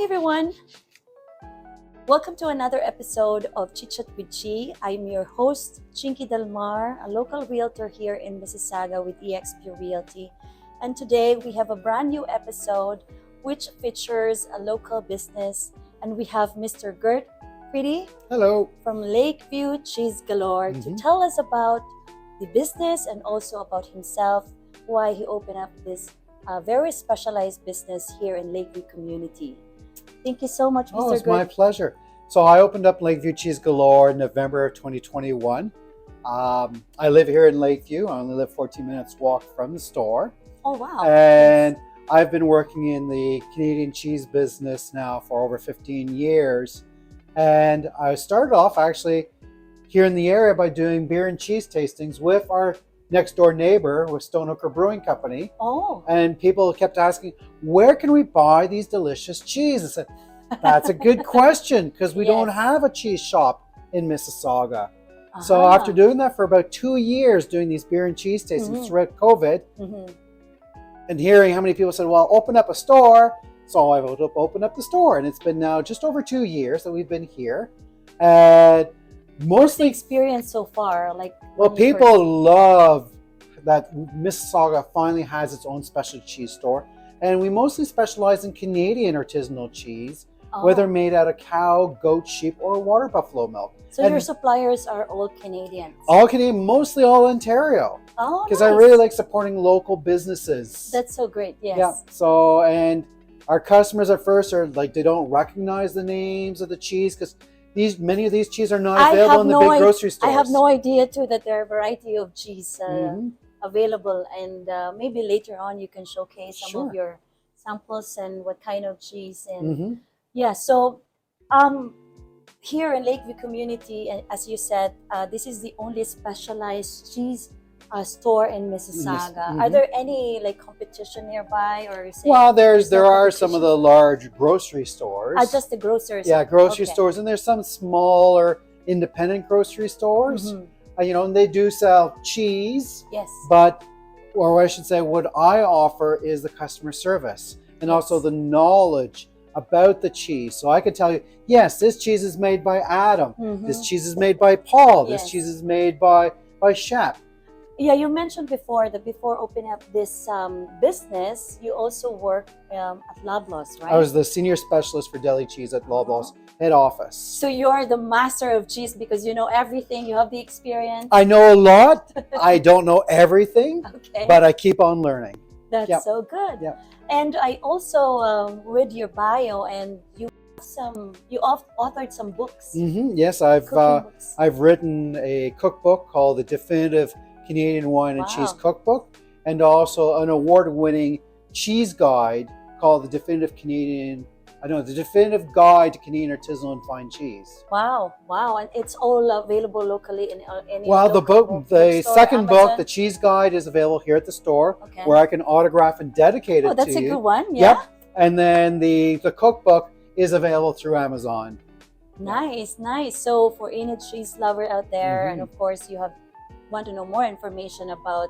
everyone. Welcome to another episode of Chit Chat with Chi. I'm your host, Chinky Delmar, a local realtor here in Mississauga with eXp Realty. And today we have a brand new episode which features a local business, and we have Mr. Gurth Pretty. Hello. From Lakeview Cheese Galore to tell us about the business and also about himself, why he opened up this very specialized business here in Lakeview community. Thank you so much, Mr. Oh, it's Gurth. my pleasure. So I opened up Lakeview Cheese Galore in November of 2021. I live here in Lakeview. I only live 14 minutes walk from the store. Oh, wow. And I've been working in the Canadian cheese business now for over 15 years. And I started off actually here in the area by doing beer and cheese tastings with our next door neighbor with Stonehooker Brewing Company. Oh. And people kept asking, where can we buy these delicious cheese? I said, that's a good question, because we don't have a cheese shop in Mississauga. So after doing that for about 2 years, doing these beer and cheese tastings throughout COVID, and hearing how many people said, well, open up a store. So I opened up the store, and it's been now just over 2 years that we've been here. And mostly, what's the experience so far? Well, people love that Mississauga finally has its own specialty cheese store. And we mostly specialize in Canadian artisanal cheese, whether made out of cow, goat, sheep, or water buffalo milk. So your suppliers are all Canadians? All Canadian, mostly all Ontario. Oh, because I really like supporting local businesses. That's so great, yes. Yeah, so, and our customers at first are like, they don't recognize the names of the cheese, because many of these cheese are not available in the big grocery stores. I have no idea too that there are a variety of cheese available, and maybe later on you can showcase some of your samples and what kind of cheese. And yeah, so here in Lakeview community, and as you said, this is the only specialized cheese store in Mississauga. Are there any competition nearby, or well, there are some of the large grocery stores. Just the grocers. Yeah, grocery stores, and there's some smaller independent grocery stores. And they do sell cheese. Yes. But, or I should say, what I offer is the customer service and also the knowledge about the cheese. So I can tell you, yes, this cheese is made by Adam. This cheese is made by Paul. This cheese is made by Shep. Yeah, you mentioned before that before opening up this business, you also work at Loblaws, right? I was the senior specialist for deli cheese at Loblaws head office. So you're the master of cheese because you know everything. You have the experience. I know a lot. I don't know everything, but I keep on learning. That's so good. Yeah. And I also read your bio, and you authored some books. Yes, I've written a cookbook called The Definitive Canadian Wine and Cheese Cookbook, and also an award-winning cheese guide called The Definitive Guide to Canadian Artisanal and Fine Cheese. Wow, and it's all available locally in any. Well, the second book, the cheese guide, is available here at the store, where I can autograph and dedicate it to you. Oh, that's a good one. Yeah. Yep. And then the cookbook is available through Amazon. Nice. So for any cheese lover out there, and of course you want to know more information about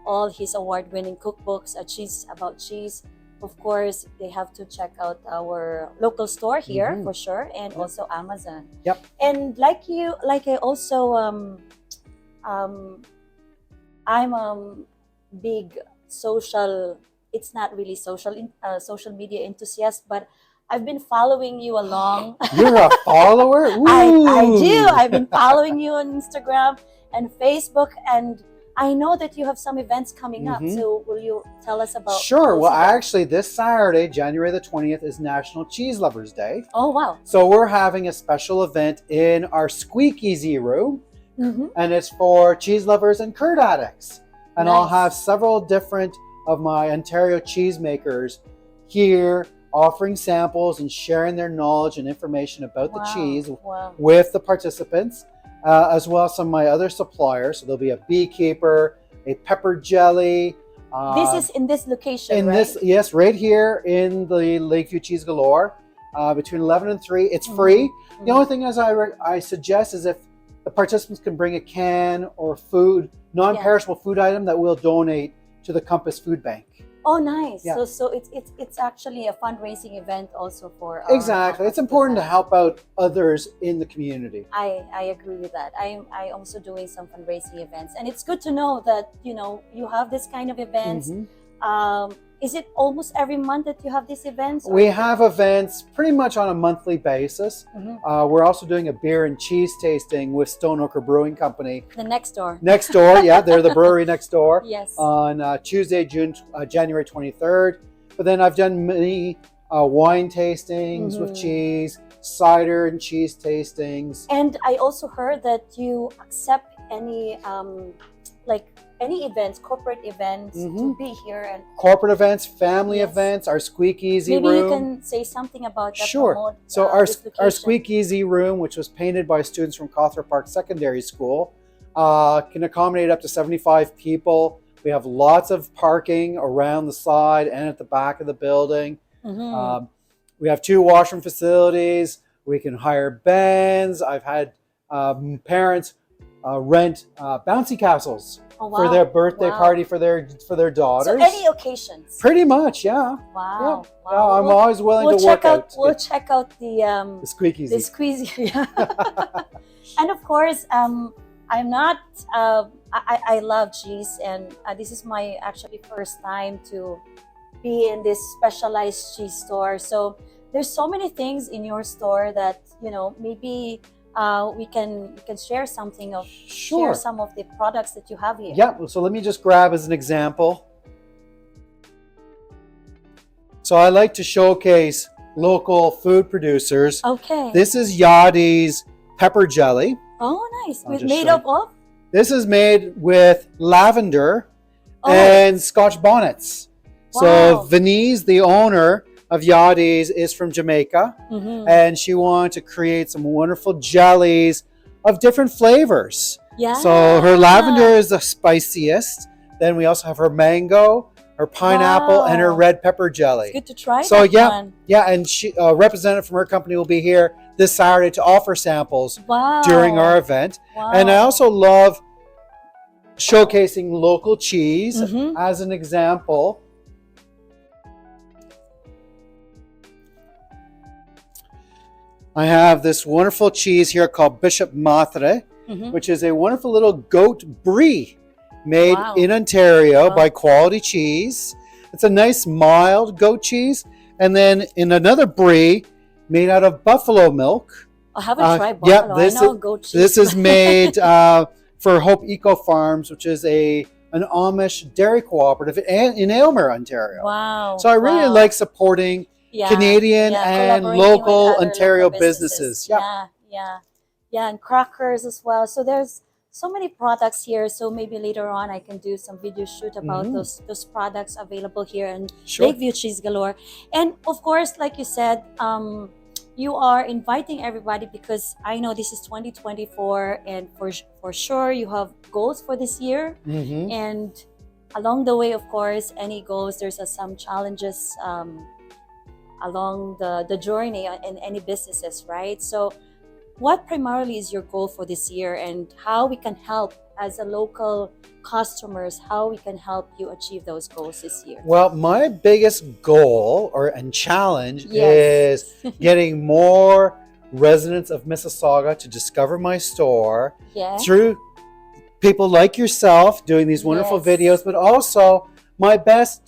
all his award-winning cookbooks, about cheese, of course they have to check out our local store here for sure, and also Amazon. Yep. And like I also I'm a big it's not really social media enthusiast, but I've been following you along. You're a follower? I do. I've been following you on Instagram and Facebook, and I know that you have some events coming up. So will you tell us about? Sure. Well, actually, this Saturday, January the 20th, is National Cheese Lovers Day. Oh, wow. So we're having a special event in our Squeakeasy room, and it's for cheese lovers and curd addicts. And I'll have several different of my Ontario cheesemakers here offering samples and sharing their knowledge and information about the cheese with the participants. As well as some of my other suppliers. So there'll be a beekeeper, a pepper jelly. This is in this location, right? Yes, right here in the Lakeview Cheese Galore, between 11 and 3. It's free. The only thing I suggest is if the participants can bring a can or non-perishable food item that we'll donate to the Compass Food Bank. Oh, nice. Yeah. So it's actually a fundraising event also for Exactly. It's important to help out others in the community. I agree with that. I also doing some fundraising events, and it's good to know that you have this kind of events. Is it almost every month that you have these events? We have events pretty much on a monthly basis. We're also doing a beer and cheese tasting with Stone Oaker Brewing Company. The next door. Next door, yeah, they're the brewery next door. Yes. On Tuesday, January 23rd. But then I've done many wine tastings with cheese, cider and cheese tastings. And I also heard that you accept any any events, corporate events, to be here. And corporate events, family events, our Squeakeasy room. Maybe you can say something about that. Sure. Promote, so our Squeakeasy room, which was painted by students from Cawthra Park Secondary School, can accommodate up to 75 people. We have lots of parking around the side and at the back of the building. We have 2 washroom facilities. We can hire bands. I've had parents rent bouncy castles for their birthday party for their daughters. So any occasions. Pretty much, yeah. Wow. Yeah. Wow. I'm always willing to work out. We'll check out the Squeakeasy. The squeezy. And of course, I'm not. I love cheese, and this is my actually first time to be in this specialized cheese store. So there's so many things in your store that maybe. We can share something of share some of the products that you have here. Yeah, so let me just grab as an example. So I like to showcase local food producers. Okay. This is Yadi's pepper jelly. Oh, nice. Made up of? This is made with lavender and Scotch bonnets. Wow. So Venise, the owner of Yadi's, is from Jamaica, and she wanted to create some wonderful jellies of different flavors. Yeah. So her lavender is the spiciest. Then we also have her mango, her pineapple, and her red pepper jelly. It's good to try. So that one. yeah, and she representative from her company will be here this Saturday to offer samples during our event. Wow. And I also love showcasing local cheese as an example. I have this wonderful cheese here called Bishop Matre, which is a wonderful little goat brie made in Ontario by Quality Cheese. It's a nice mild goat cheese. And then in another brie made out of buffalo milk. I haven't tried buffalo. I know goat cheese. This is made for Hope Eco Farms, which is an Amish dairy cooperative in Aylmer, Ontario. Wow. So I really like supporting Canadian and local Ontario businesses. Yeah, and crackers as well. So there's so many products here. So maybe later on I can do some video shoot about those products available here in Lakeview Cheese Galore. And of course, like you said, you are inviting everybody because I know this is 2024, and for sure you have goals for this year. And along the way, of course, any goals, there's some challenges along the journey in any businesses, right? So what primarily is your goal for this year, and how we can help as a local customers, how we can help you achieve those goals this year? Well, my biggest goal and challenge is getting more residents of Mississauga to discover my store through people like yourself doing these wonderful videos, but also my best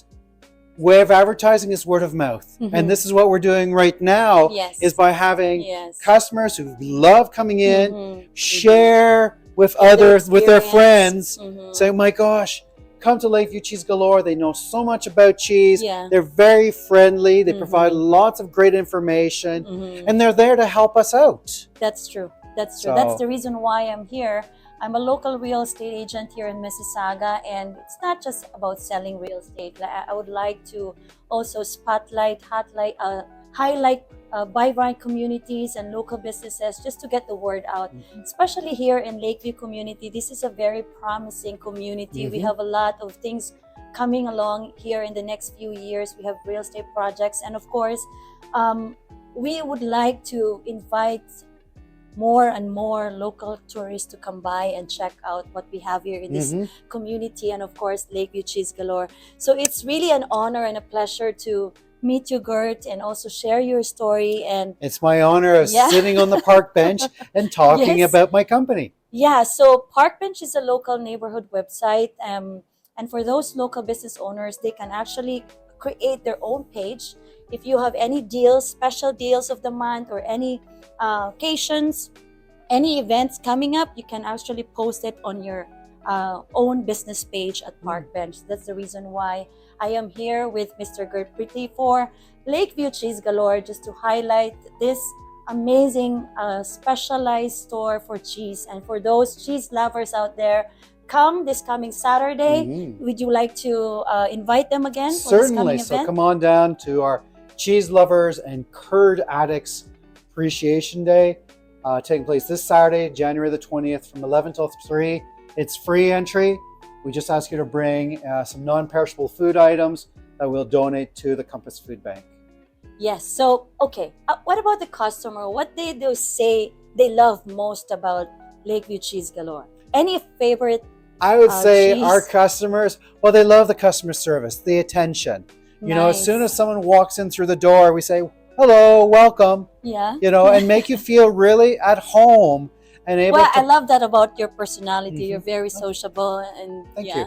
way of advertising is word of mouth. And this is what we're doing right now, is by having customers who love coming in, share with others, with their friends, say, oh my gosh, come to Lakeview Cheese Galore. They know so much about cheese. They're very friendly. They provide lots of great information, and they're there to help us out. That's true. That's true. That's the reason why I'm here. I'm a local real estate agent here in Mississauga, and it's not just about selling real estate. I would like to also highlight vibrant communities and local businesses just to get the word out. Especially here in Lakeview community, this is a very promising community. We have a lot of things coming along here in the next few years. We have real estate projects, and of course, we would like to invite more and more local tourists to come by and check out what we have here in this community, and of course Lakeview Cheese Galore. So it's really an honor and a pleasure to meet you, Gurth, and also share your story. And it's my honor of sitting on the park bench and talking about my company. Yeah, so Park Bench is a local neighborhood website, and for those local business owners, they can actually create their own page. If you have any deals, special deals of the month, or any occasions, any events coming up, you can actually post it on your own business page at Park Bench. That's the reason why I am here with Mr. Gurth Pretty for Lakeview Cheese Galore, just to highlight this amazing specialized store for cheese. And for those cheese lovers out there, come this coming Saturday. Would you like to invite them again? Certainly. So come on down to our Cheese Lovers and Curd Addicts Appreciation Day, taking place this Saturday, January the 20th from 11 till 3. It's free entry. We just ask you to bring some non-perishable food items that we'll donate to the Compass Food Bank. Yes. So, okay. What about the customer? What they do say they love most about Lakeview Cheese Galore? Any favorite? I would say cheese? Our customers, well, they love the customer service, the attention. You know, as soon as someone walks in through the door, we say, hello, welcome. Yeah. You know, and make you feel really at home and able to... I love that about your personality. You're very sociable. And Thank you.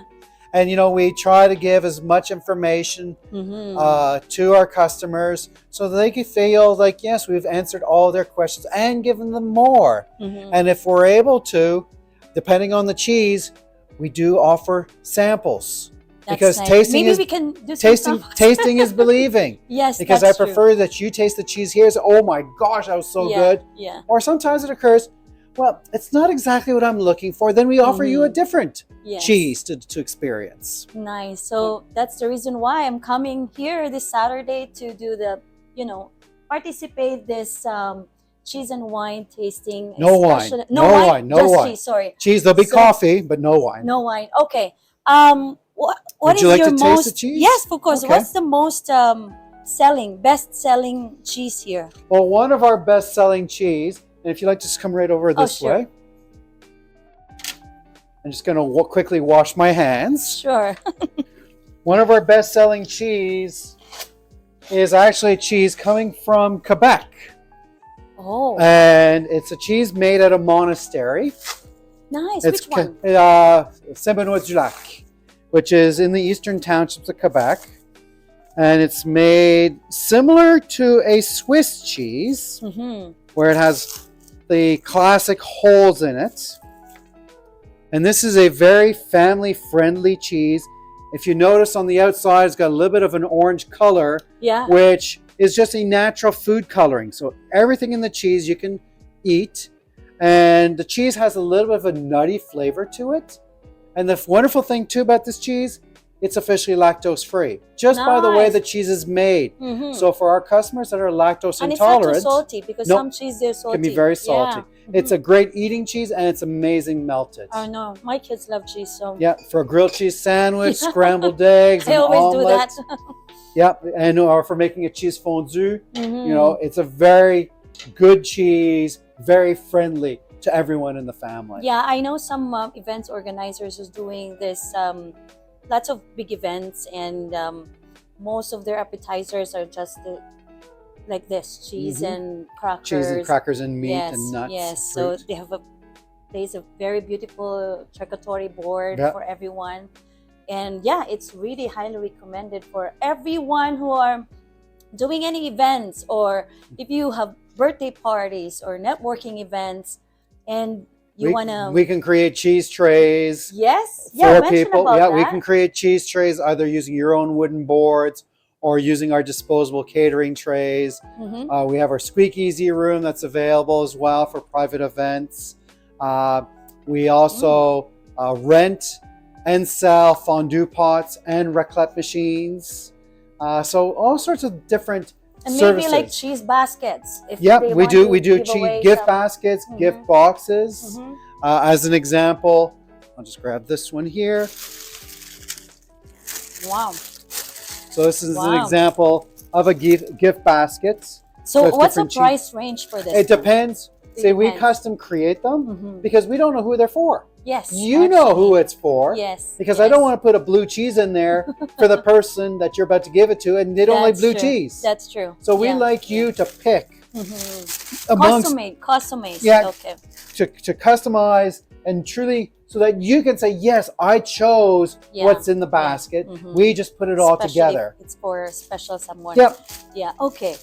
And, you know, we try to give as much information to our customers so that they can feel like, yes, we've answered all their questions and given them more. And if we're able to, depending on the cheese, we do offer samples. That's because nice. tasting Maybe is we can do tasting is believing. Yes, because that's I prefer that you taste the cheese here. So, oh my gosh, that was so good. Yeah. Or sometimes it occurs, well, it's not exactly what I'm looking for. Then we offer you a different cheese to experience. Nice. So that's the reason why I'm coming here this Saturday to do the, participate this cheese and wine tasting. No wine. Cheese, sorry. Cheese, there'll be coffee, but no wine. No wine. Okay. What Would is you like your to most... taste the cheese? Yes, of course. Okay. What's the most best-selling cheese here? Well, one of our best-selling cheese, and if you'd like to just come right over this way. I'm just going to quickly wash my hands. Sure. One of our best-selling cheese is actually cheese coming from Quebec. Oh. And it's a cheese made at a monastery. Nice. It's Which one? Saint-Benoît-du-Lac, which is in the eastern townships of Quebec. And it's made similar to a Swiss cheese, where it has the classic holes in it. And this is a very family-friendly cheese. If you notice on the outside, it's got a little bit of an orange color, which is just a natural food coloring. So everything in the cheese you can eat. And the cheese has a little bit of a nutty flavor to it. And the wonderful thing too about this cheese, it's officially lactose free, just by the way the cheese is made. So for our customers that are lactose intolerant, it's not too salty, because some cheese they're salty. Can be very salty. It's a great eating cheese, and it's amazing melted. I know, my kids love cheese, so for a grilled cheese sandwich, scrambled eggs, I always omelet. do that. And or for making a cheese fondue, you know, it's a very good cheese, very friendly to everyone in the family. Yeah, I know some events organizers is doing this. Lots of big events, and most of their appetizers are just like this: cheese and crackers. Cheese and crackers and meat and nuts. Yes, so they have a very beautiful charcuterie board for everyone. And it's really highly recommended for everyone who are doing any events, or if you have birthday parties or networking events, and we can create cheese trays. Yes. For people. We can create cheese trays either using your own wooden boards or using our disposable catering trays. We have our Squeak Easy room that's available as well for private events. We also rent and sell fondue pots and raclette machines. So all sorts of different services. Maybe like cheese baskets. We do cheese gift baskets, gift boxes. As an example, I'll just grab this one here. Wow. So this is an example of a gift basket. So what's the price range for this? It depends. See, we depends. custom create them Mhm. because we don't know who they're for. Yes. You know who it's for. Yes. Because I don't want to put a blue cheese in there for the person that you're about to give it to, and they don't like blue cheese. That's true. So we like you to pick amongst Customize. Yeah. Okay. to customize and truly so that you can say, yes, I chose what's in the basket. We just put it all Especially together. if it's for special someone. Yep. Yeah. Okay.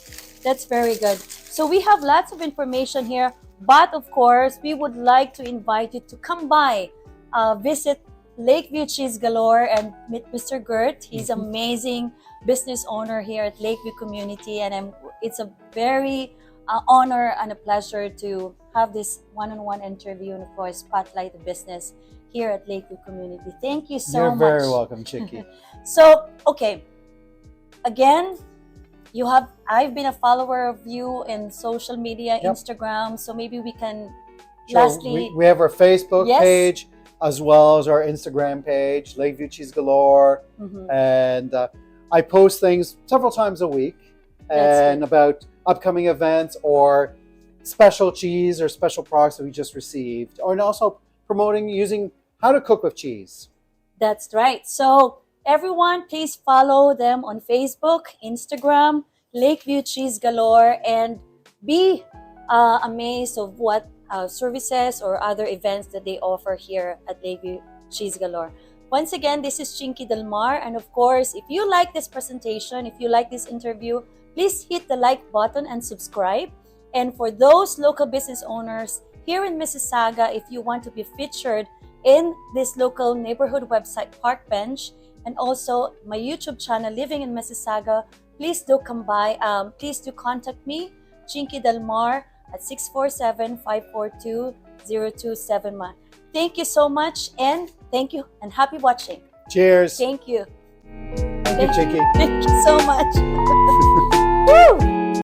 That's very good. So we have lots of information here, but of course, we would like to invite you to come by, visit Lakeview Cheese Galore and meet Mr. Gurth. He's amazing business owner here at Lakeview Community, and it's a very honor and a pleasure to have this one-on-one interview and of course spotlight the business here at Lakeview Community. Thank you so much. You're very welcome, Chicky. So, okay, again, I've been a follower of you in social media, Instagram, so maybe we can lastly... We have our Facebook page as well as our Instagram page, Lakeview Cheese Galore, and I post things several times a week and about upcoming events or special cheese or special products that we just received, and also promoting using how to cook with cheese. That's right. So everyone, please follow them on Facebook, Instagram, Lakeview Cheese Galore, and be amazed of what services or other events that they offer here at Lakeview Cheese Galore. Once again, this is Chinky Del Mar, and of course, if you like this presentation, if you like this interview, please hit the like button and subscribe. And for those local business owners here in Mississauga, if you want to be featured in this local neighborhood website, Park Bench, and also my YouTube channel, Living in Mississauga, please do come by. Please do contact me, Chinky Del Mar, at 647-542-0271. Thank you so much, and thank you, and happy watching. Cheers. Thank you. Thank you, Chicky. Thank you so much. Woo!